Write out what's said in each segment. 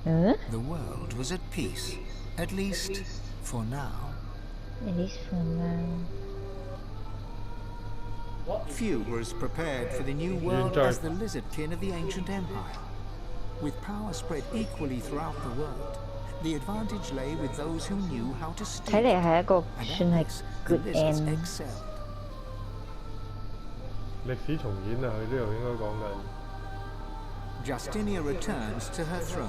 The world was at peace, at least for now. At least for now. Few were as prepared for the new world as the lizard kin of the ancient empire. With power spread equally throughout the world, the advantage lay with those who knew how to steal. 睇嚟係一個算係 good lizards end。 excelled. 歷史重演啊！佢呢度應該講緊。 Justinia returns to her throne.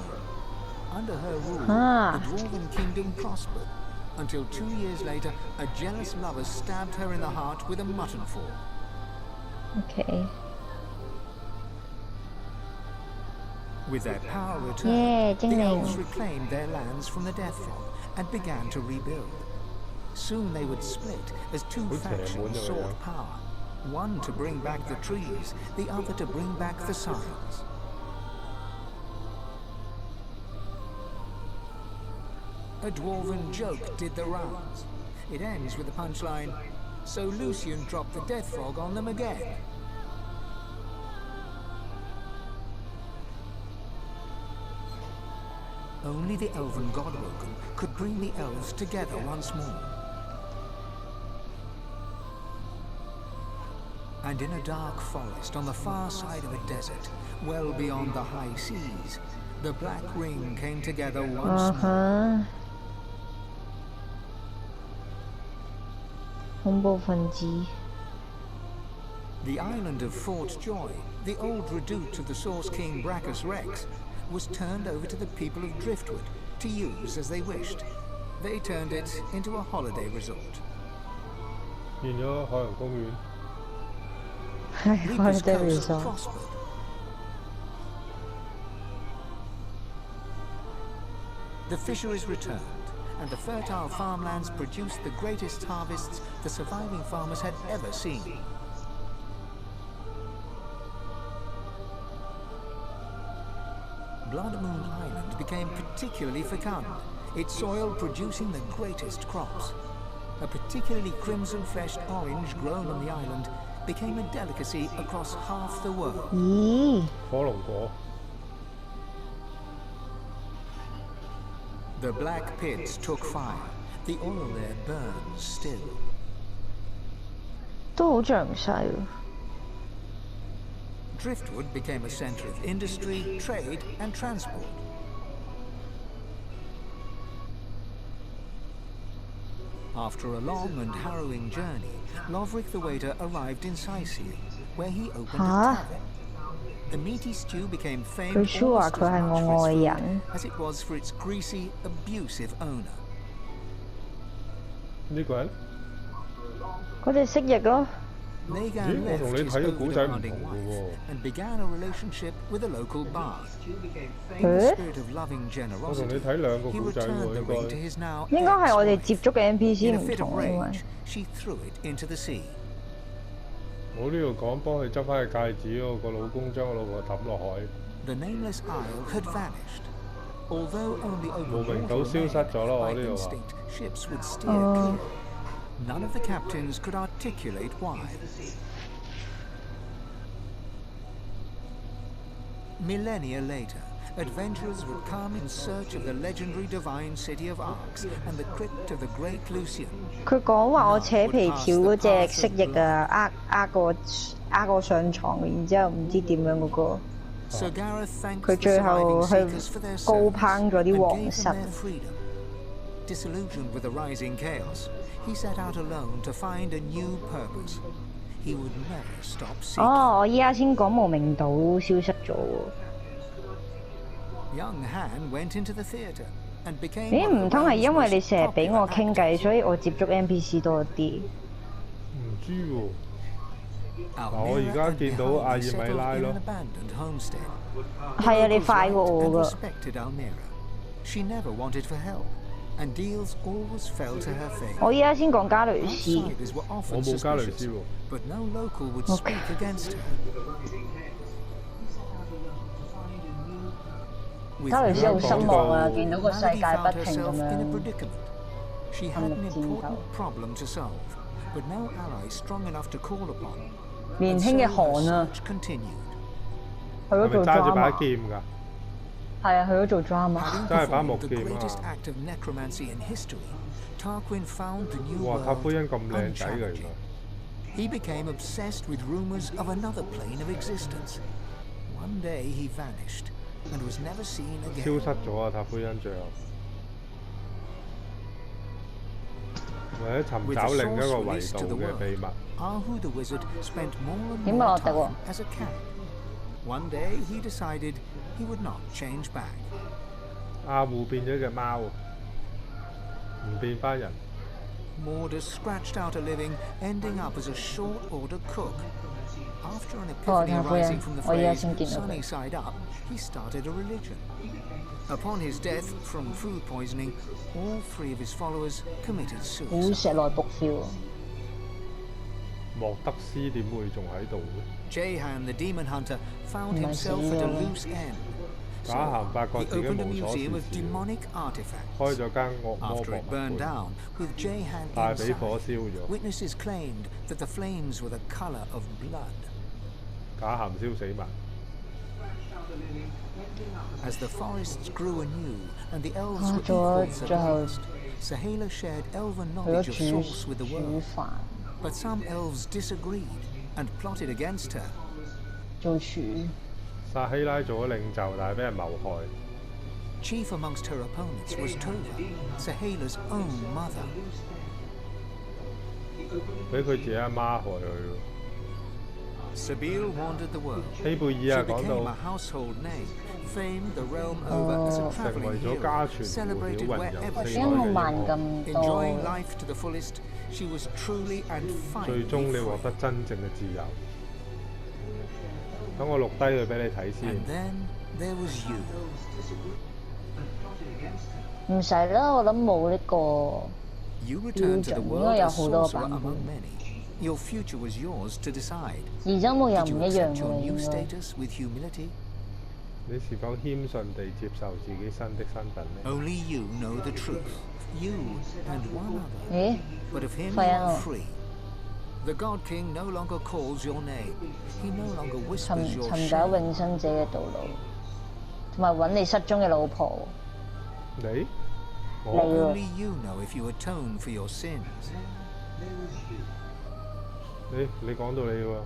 Under her rule, Ah. the dwarven kingdom prospered, until 2 years later, a jealous lover stabbed her in the heart with a mutton fork. Okay. With their power returned, the elves 精靈。 reclaimed their lands from the Death Frog and began to rebuild. Soon they would split as two factions sought power. One to bring back the trees, the other to bring back the signs. A dwarven joke did the rounds. It ends with the punchline, "So Lucian dropped the Death Frog on them again." Only the elven Godwoken could bring the elves together once more. And in a dark forest on the far side of a desert, well beyond the high seas, the Black Ring came together once more. 恐怖分子。 The island of Fort Joy, the old redoute of the Source King Brachus Rex, was turned over to the people of Driftwood to use as they wished. They turned it into a holiday resort. 變咗海洋公園。係 Reaper's holiday Coast resort。 prospered. The fisheries returned, and the fertile farmlands produced the greatest harvests the surviving farmers had ever seen. Blood Moon Island became particularly fecund, its soil producing the greatest crops. A particularly crimson-fleshed orange grown on the island became a delicacy across half the world. 咦？ 火龍果。 The black pits took fire. The oil there burns still. 都好詳細喎。 Driftwood became a center of industry, trade, and transport. After a long and harrowing journey, Lovric the Waiter arrived in Sicily, where he opened a tavern. The meaty stew became famed almost as much for its food as it was for its greasy, abusive owner. 呢個人？嗰隻蜥蜴咯。 Megan left his over-demanding wife and began a relationship with a local bard. In the spirit of loving generosity, he returned the ring to his now 應該係我哋接觸嘅 NPC In a 唔 fit of 同，因為 rage, she threw it into the sea. 我呢度講幫佢執翻個戒指嗰個老公將個老婆抌落海。 The nameless isle had vanished. Although only over 無名 water 島消失咗啦， remained, 我 by 呢度話。 instinct, ships would steer clear. None of the captains could articulate why. Millennia later, adventurers would come in search of the legendary divine city of Arx and the crypt of the great Lucian. 佢講話我扯皮條嗰隻蜥蜴啊，呃我上床，然之後唔知點樣嗰個。 Sir Gareth thanked 佢 the 最後 surviving 去 seekers for their 高 service 攀咗 and 啲 gave 皇 them 室。 their freedom. Disillusioned with the rising chaos, he set out alone to find a new purpose. He would never stop seeking. 哦，我依家先講無名島消失咗喎。 Young Han went into the theatre and became 咦？ one of 唔 the 通係 realm's 因為你 most 成日俾我 popular 傾偈， actors. 所以我接觸 NPC 多啲？唔知喎。 Almira 我而家 and 見到 Behind 阿爾 settled 米拉 in 咯。 an abandoned homestead. 係啊，你 Locals 快過 liked 我 and 㗎。 respected Almira. She never wanted for help, and deals always fell to her fate. 我依家先講加雷斯。 Outsiders were 我 often 冇加雷斯 suspicious, 喎。 but no local would speak against her. With 加雷斯好 no 失望啊！ control, 見到個世 Melody 界 found 不停 herself 咁 in a 樣 predicament. She had 陷 an 入戰鬥。 important problem to solve, but no ally strong enough to call upon. 年 And 輕嘅 so her 韓啊， search continued. 係咯做係咪揸住把 drama。劍㗎？係啊，去咗做 drama。 Having 真係把木 performed the 劍 greatest 啊！ act of necromancy in history, Tarquin found the new 哇！塔 world 夫恩咁靚仔㗎原 unchallenging. 來。 He became obsessed with rumors of another plane of existence. One day he vanished and was never seen 消 again. 失咗啊！塔夫恩最後，或者尋 With 找 the 另一 source 個維 released to 度 the 嘅 world, 秘密。 Ahu the wizard spent more and 點 more 落地喎 time as a cat. One day he decided he would not change back. 阿胡變咗隻貓，唔變翻人。 Mordus scratched out a living, ending up as a short-order cook. After an 哦， epiphany 塔夫恩 arising from the 我而家 phrase 先見到 sunny 佢。 side up, he started a religion. Upon his death from food poisoning, all 3 of his followers committed 好 suicide. 石內卜 feel 喎。莫德斯點會仲喺度嘅？ Jehan, the demon hunter, found Nice himself at a hero. loose end. 假鹹發覺 He 自己 opened a 無所事 museum of 事， demonic 開 artifacts. 咗間惡魔 After 博 it 物 burned 館， down, with Jehan 但係俾火 inside, 燒咗。 witnesses claimed that the flames were the color of blood. 假鹹燒死埋。 As the forests grew anew and the elves 啊 were 做咗 equals at 最後 last, Sahala shared elven 去咗 knowledge of 煮 source with the 煮 world. 飯 But some elves disagreed and plotted against her. 做廚。撒希拉做咗領袖，但係俾人謀害。 Chief amongst her opponents was Tova, Sahela's own mother. 俾佢自己阿媽害佢喎。 Sabine wandered the world. 希貝 She 爾啊，講 became 到 a household name, famed the realm over as a 成為 traveling 咗家 hero, 傳戶曉 celebrated 雲遊 wherever 四 she 點解我 海 went. 慢嘅 咁 Enjoying 多？ life to the fullest, she was truly and 最 finally 終你獲 free. 得真正嘅自由。等我錄低佢俾你睇先 And。then there was you. 唔使啦，我諗冇呢個。 You returned to the Future. world應該有 a 好多 sorcerer 版本。 among many. Your future was yours to decide. 而家冇又 Did 唔 you 一樣 accept your 嘅 new 應該。 status with humility? 你是否謙遜地接受自己新的身份呢？ Only you know the truth. You and one other. 咦？ But of him you 快啊 are free. The God King no longer calls your name. He no longer 尋 whispers your 尋找 shame. 永生者嘅道路，同埋揾你失蹤嘅老婆。你？我？你喎 Only you know if you atone for your sins. 你講到你喎。